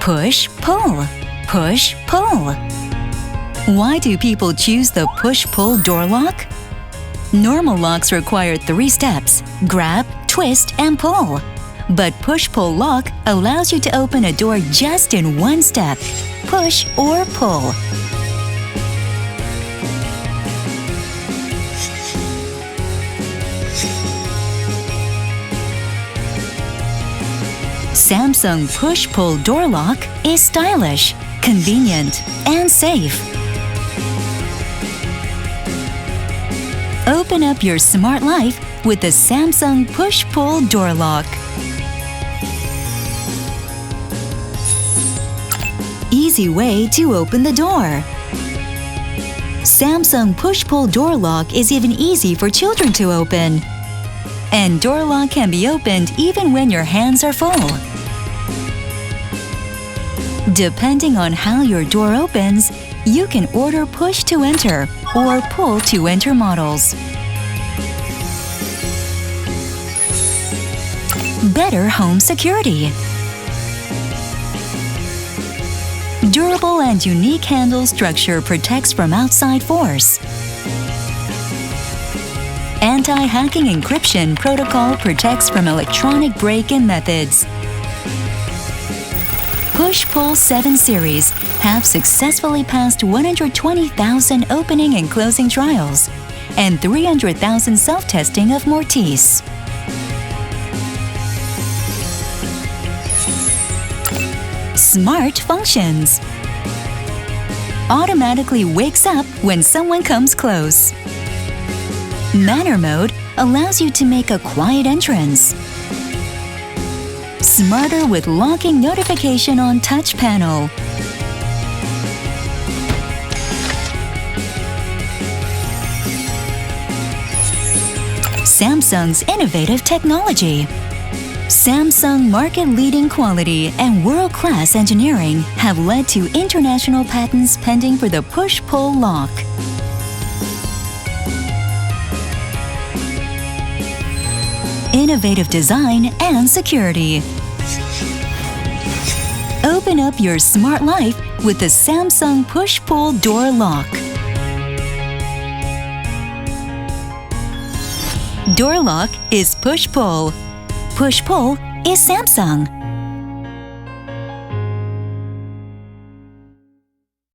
Push-pull, push-pull. Why do people choose the push-pull door lock? Normal locks require 3 steps: grab, twist, and pull. But push-pull lock allows you to open a door just in 1 step: push or pull. Samsung push-pull door lock is stylish, convenient, and safe. Open up your smart life with the Samsung push-pull door lock. Easy way to open the door. Samsung push-pull door lock is even easy for children to open. And door lock can be opened even when your hands are full. Depending on how your door opens, you can order push to enter or pull to enter models. Better home security. Durable and unique handle structure protects from outside force. Anti-hacking encryption protocol protects from electronic break-in methods. Push-Pull 7 series have successfully passed 120,000 opening and closing trials and 300,000 self-testing of Mortise. Smart functions. Automatically wakes up when someone comes close. Manner mode allows you to make a quiet entrance. Smarter with locking notification on touch panel. Samsung's innovative technology. Samsung market-leading quality and world-class engineering have led to international patents pending for the push-pull lock. Innovative design and security. Open up your smart life with the Samsung push-pull door lock. Door lock is push-pull. Push-pull is Samsung.